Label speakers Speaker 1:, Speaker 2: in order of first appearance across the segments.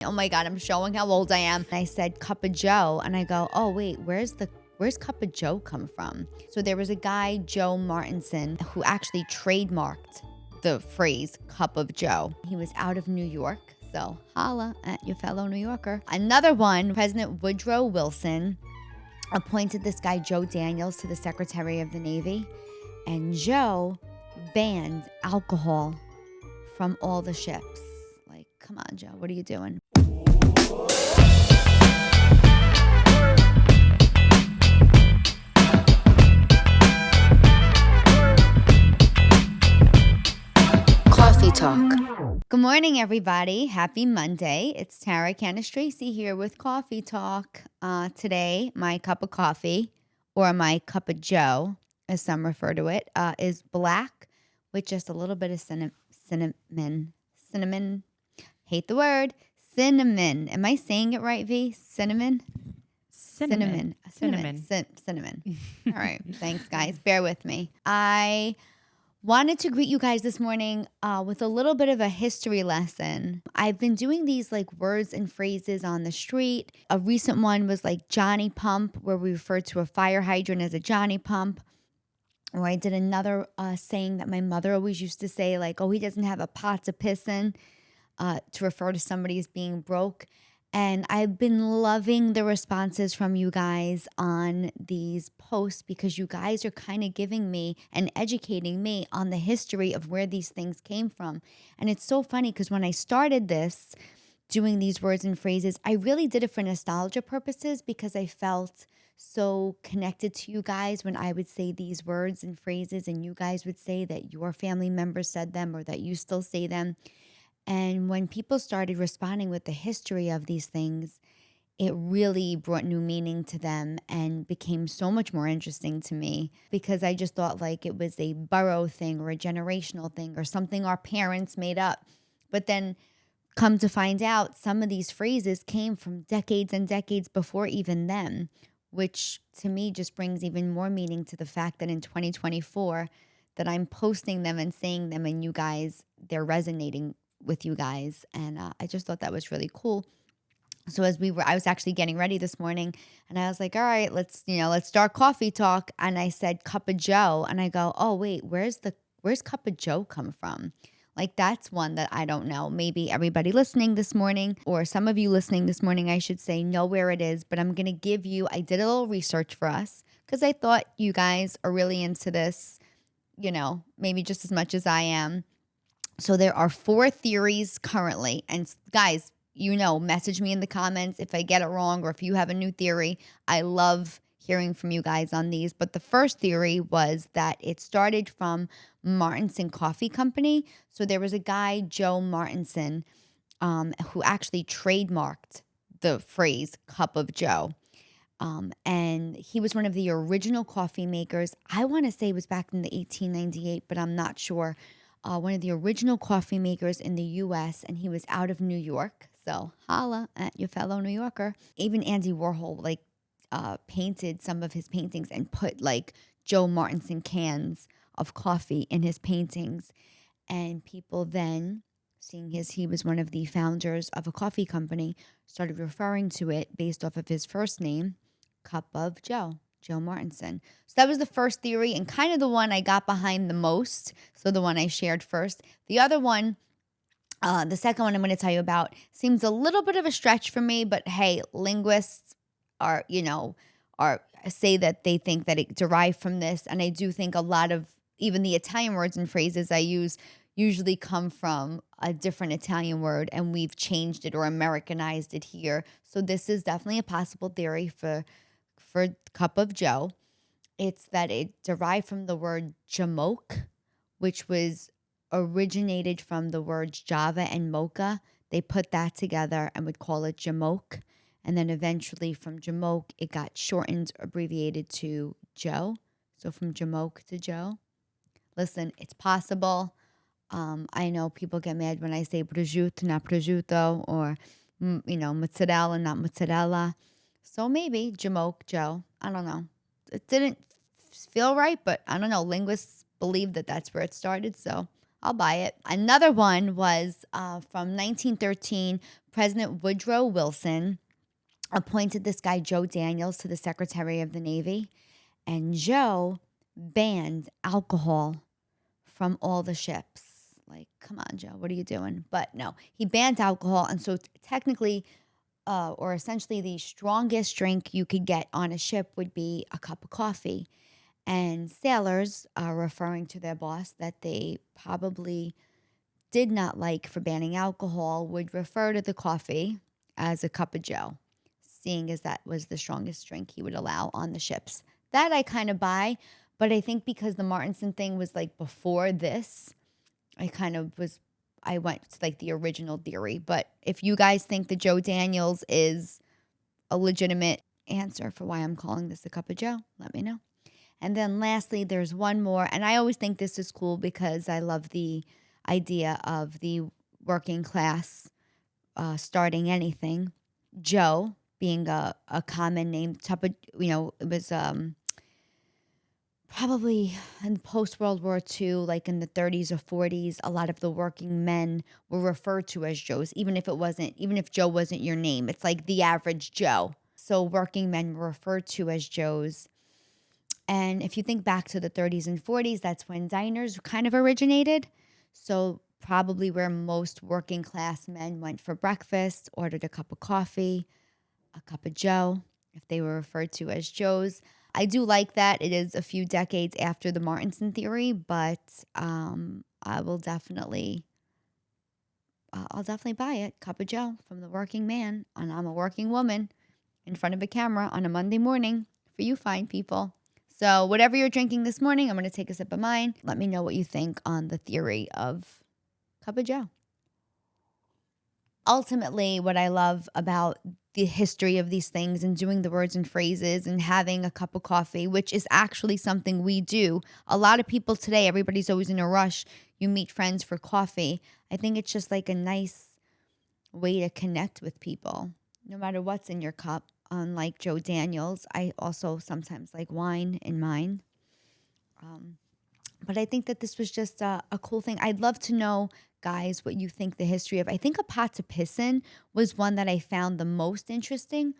Speaker 1: Oh my God, I'm showing how old I am. I said cup of Joe, and I go, oh wait, where's cup of Joe come from? So there was a guy, Joe Martinson, who actually trademarked the phrase cup of Joe. He was out of New York. So holla at your fellow New Yorker. Another one, President Woodrow Wilson appointed this guy, Joe Daniels, to the Secretary of the Navy. And Joe banned alcohol from all the ships. Like, come on, Joe, what are you doing? Cawfee Talk. Good morning, everybody. Happy Monday. It's Tara Cannistraci here with Cawfee Talk. Today, my cup of coffee, or my cup of Joe, as some refer to it, is black with just a little bit of cinnamon. Hate the word. Cinnamon. Am I saying it right, V? Cinnamon. Cinnamon. All right. Thanks, guys. Bear with me. I wanted to greet you guys this morning with a little bit of a history lesson. I've been doing these like words and phrases on the street. A recent one was like Johnny Pump, where we refer to a fire hydrant as a Johnny Pump. Or I did another saying that my mother always used to say, like, oh, he doesn't have a pot to piss in, to refer to somebody as being broke. And I've been loving the responses from you guys on these posts, because you guys are kind of giving me and educating me on the history of where these things came from. And it's so funny because when I started this, doing these words and phrases, I really did it for nostalgia purposes, because I felt so connected to you guys when I would say these words and phrases and you guys would say that your family members said them or that you still say them. And when people started responding with the history of these things, it really brought new meaning to them and became so much more interesting to me, because I just thought like it was a borough thing or a generational thing or something our parents made up. But then come to find out, some of these phrases came from decades and decades before even them, which to me just brings even more meaning to the fact that in 2024 that I'm posting them and saying them, and you guys, they're resonating with you guys. And I just thought that was really cool. So I was actually getting ready this morning, and I was like, all right, let's start Cawfee Talk. And I said cup of Joe, and I go, oh wait, where's cup of Joe come from? Like, that's one that I don't know. Maybe everybody listening this morning, or some of you listening this morning, I should say, know where it is. But I'm going to give you, I did a little research for us because I thought you guys are really into this, maybe just as much as I am. So there are 4 theories currently. And guys, message me in the comments if I get it wrong or if you have a new theory. I love hearing from you guys on these. But the first theory was that it started from Martinson Coffee Company. So there was a guy, Joe Martinson, who actually trademarked the phrase cup of Joe. And he was one of the original coffee makers. I want to say it was back in the 1898, but I'm not sure. One of the original coffee makers in the U.S., and he was out of New York. So holla at your fellow New Yorker. Even Andy Warhol painted some of his paintings and put like Joe Martinson cans of coffee in his paintings. And people then, seeing he was one of the founders of a coffee company, started referring to it based off of his first name, cup of Joe Martinson. So that was the first theory, and kind of the one I got behind the most. So the one I shared first. The other one, the second one I'm going to tell you about, seems a little bit of a stretch for me, but hey, linguists say that they think that it derived from this. And I do think a lot of even the Italian words and phrases I use usually come from a different Italian word, and we've changed it or Americanized it here. So this is definitely a possible theory for cup of Joe. It's that it derived from the word jamoke, which was originated from the words Java and mocha. They put that together and would call it jamoke. And then eventually from jamoke, it got shortened, abbreviated to Joe. So from jamoke to Joe. Listen, it's possible. I know people get mad when I say prosciutto, not prosciutto, or, mozzarella, not mozzarella. So maybe jamoke Joe. I don't know. It didn't feel right, but I don't know. Linguists believe that that's where it started, so I'll buy it. Another one was from 1913. President Woodrow Wilson appointed this guy, Joe Daniels, to the Secretary of the Navy. And Joe banned alcohol from all the ships. Like, come on, Joe, what are you doing? But no, he banned alcohol. And so technically, or essentially the strongest drink you could get on a ship would be a cup of coffee. And sailors are referring to their boss that they probably did not like for banning alcohol would refer to the coffee as a cup of joe, seeing as that was the strongest drink he would allow on the ships. That I kind of buy, but I think because the Martinson thing was like before this, I went to like the original theory. But if you guys think that Joe Daniels is a legitimate answer for why I'm calling this a cup of joe, let me know. And then lastly, there's one more, and I always think this is cool because I love the idea of the working class starting anything. Joe being a common name, it was probably in post-World War II, like in the 30s or 40s, a lot of the working men were referred to as Joes, even if Joe wasn't your name. It's like the average Joe. So working men were referred to as Joes. And if you think back to the 30s and 40s, that's when diners kind of originated. So probably where most working class men went for breakfast, ordered a cup of coffee, a cup of joe, if they were referred to as Joes. I do like that. It is a few decades after the Martinson theory, but I'll definitely buy it. Cup of joe from the working man, and I'm a working woman in front of a camera on a Monday morning for you fine people. So whatever you're drinking this morning, I'm going to take a sip of mine. Let me know what you think on the theory of cup of joe. Ultimately, what I love about the history of these things and doing the words and phrases and having a cup of coffee, which is actually something we do. A lot of people today, everybody's always in a rush. You meet friends for coffee. I think it's just like a nice way to connect with people, no matter what's in your cup. Unlike Joe Daniels, I also sometimes like wine in mine. But I think that this was just a cool thing. I'd love to know, guys, what you think the history of. I think a pot to piss in was one that I found the most interesting.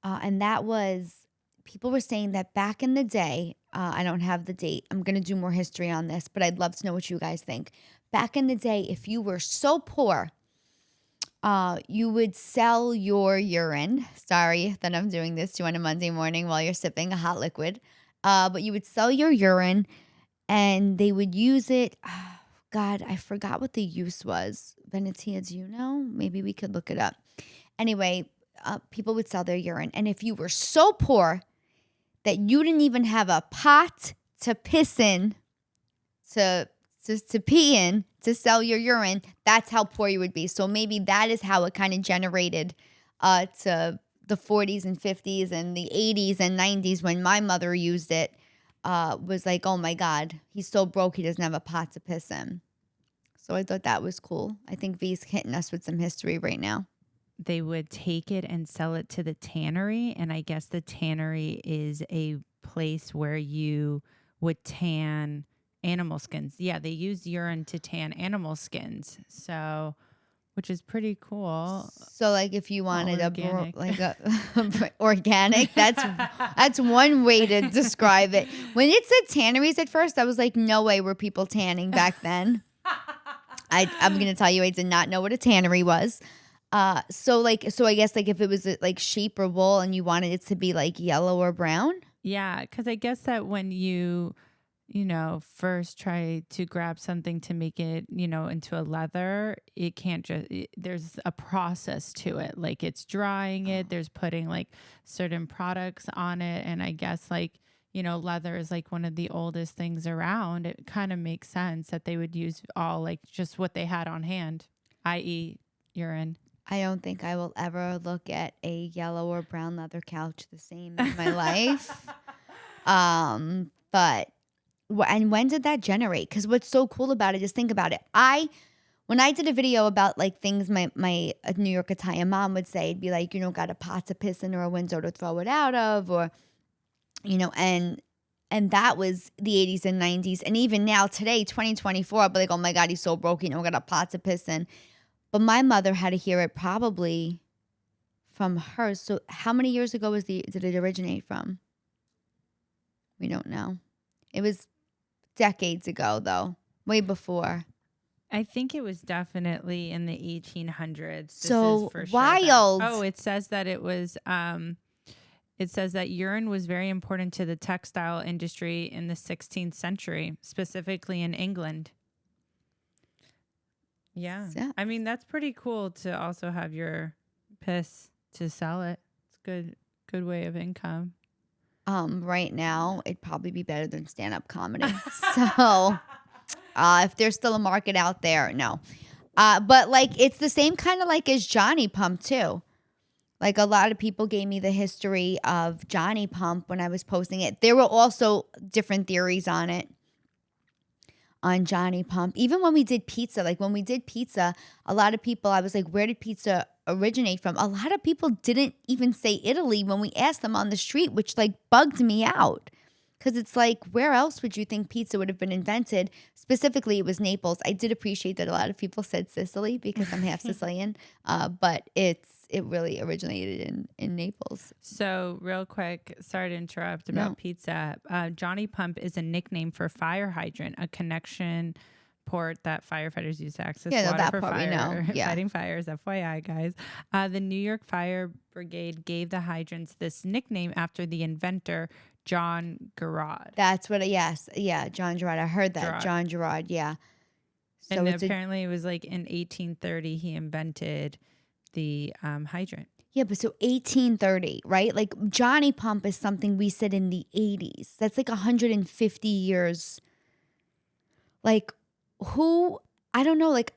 Speaker 1: And that was, people were saying that back in the day, I don't have the date. I'm going to do more history on this, but I'd love to know what you guys think. Back in the day, if you were so poor, you would sell your urine. Sorry that I'm doing this to you on a Monday morning while you're sipping a hot liquid. But you would sell your urine and they would use it. Oh, God, I forgot what the use was. Venetia, do you know? Maybe we could look it up. Anyway, people would sell their urine. And if you were so poor that you didn't even have a pot to piss in, to pee in, to sell your urine, that's how poor you would be. So maybe that is how it kind of generated to the 40s and 50s and the 80s and 90s when my mother used it, was like, oh my God, he's so broke he doesn't have a pot to piss in. So I thought that was cool. I think V's hitting us with some history right now.
Speaker 2: They would take it and sell it to the tannery. And I guess the tannery is a place where you would tan animal skins. Yeah, they use urine to tan animal skins. So, which is pretty cool.
Speaker 1: So like if you wanted
Speaker 2: organic.
Speaker 1: Organic, that's one way to describe it. When it said tanneries at first, I was like, no way were people tanning back then. I'm going to tell you, I did not know what a tannery was. So I guess like if it was like sheep or wool and you wanted it to be like yellow or brown.
Speaker 2: Yeah, because I guess that when you first try to grab something to make it, into a leather, it can't there's a process to it. Like it's drying it, there's putting like certain products on it. And I guess like, leather is like one of the oldest things around. It kind of makes sense that they would use all like just what they had on hand, i.e. urine.
Speaker 1: I don't think I will ever look at a yellow or brown leather couch the same in my life. But and when did that generate? Because what's so cool about it is, think about it. When I did a video about like things my New York Italian mom would say, it'd be like, got a pot to piss in or a window to throw it out of, or, and that was the 80s and 90s. And even now today, 2024, I'll be like, oh my God, he's so broke, got a pot to piss in. But my mother had to hear it probably from her. So how many years ago did it originate from? We don't know. It was decades ago, though, way before.
Speaker 2: I think it was definitely in the 1800s. This is
Speaker 1: So
Speaker 2: for sure.
Speaker 1: wild.
Speaker 2: It says that it was. It says that urine was very important to the textile industry in the 16th century, specifically in England. Yeah.
Speaker 1: Yeah.
Speaker 2: I mean, that's pretty cool to also have your piss to sell it. It's good way of income.
Speaker 1: Right now, it'd probably be better than stand-up comedy. So, if there's still a market out there, no. But like, it's the same kind of like as Johnny Pump too. Like a lot of people gave me the history of Johnny Pump when I was posting it. There were also different theories on it. On Johnny Pump. Even when we did pizza, a lot of people, I was like, where did pizza originate from? A lot of people didn't even say Italy when we asked them on the street, which like bugged me out. Because it's like, where else would you think pizza would have been invented? Specifically, it was Naples. I did appreciate that a lot of people said Sicily because I'm half Sicilian, but it really originated in Naples.
Speaker 2: So real quick, sorry to interrupt about pizza. Johnny Pump is a nickname for fire hydrant, a connection port that firefighters use to access water for fighting fires. FYI, guys. The New York Fire Brigade gave the hydrants this nickname after the inventor, John Gerard.
Speaker 1: That's what, John Gerard. I heard that. John Gerard, yeah.
Speaker 2: So and apparently it was like in 1830 he invented the hydrant.
Speaker 1: Yeah, but so 1830, right? Like Johnny Pump is something we said in the 80s. That's like 150 years. Like I don't know, like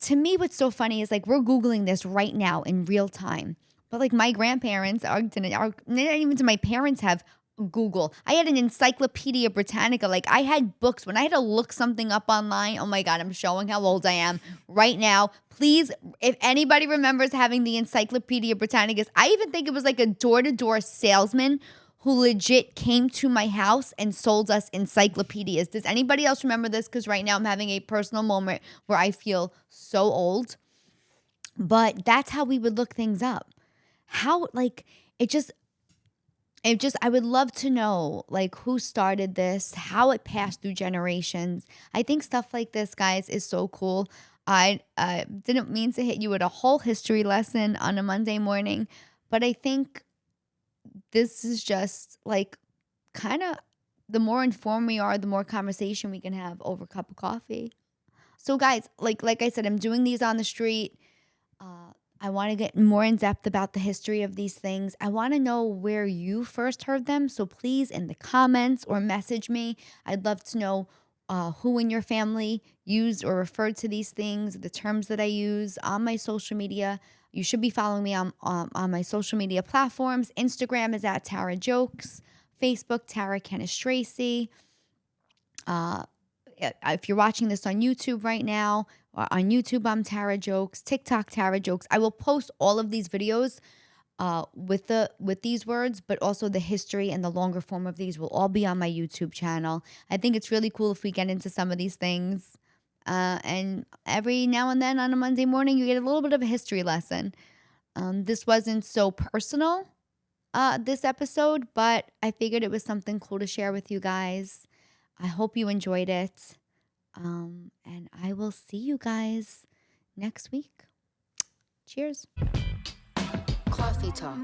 Speaker 1: to me what's so funny is like we're Googling this right now in real time. But like my grandparents not even to my parents have Google. I had an Encyclopedia Britannica. Like I had books when I had to look something up online. Oh my God, I'm showing how old I am right now. Please, if anybody remembers having the Encyclopedia Britannicas, I even think it was like a door-to-door salesman who legit came to my house and sold us encyclopedias. Does anybody else remember this? Because right now I'm having a personal moment where I feel so old. But that's how we would look things up. How, like, I would love to know, like, who started this, how it passed through generations. I think stuff like this, guys, is so cool. I didn't mean to hit you with a whole history lesson on a Monday morning, but I think this is just, like, kind of the more informed we are, the more conversation we can have over a cup of coffee. So, guys, like I said, I'm doing these on the street. I want to get more in depth about the history of these things. I want to know where you first heard them. So please, in the comments or message me. I'd love to know who in your family used or referred to these things, the terms that I use on my social media. You should be following me on my social media platforms. Instagram is at Tara Jokes. Facebook, Tara Cannistraci. If you're watching this on YouTube right now, on YouTube, I'm Tara Jokes. TikTok, Tara Jokes. I will post all of these videos with these words, but also the history and the longer form of these will all be on my YouTube channel. I think it's really cool if we get into some of these things. And every now and then on a Monday morning, you get a little bit of a history lesson. This wasn't so personal, this episode, but I figured it was something cool to share with you guys. I hope you enjoyed it. And I will see you guys next week. Cheers. Coffee Talk.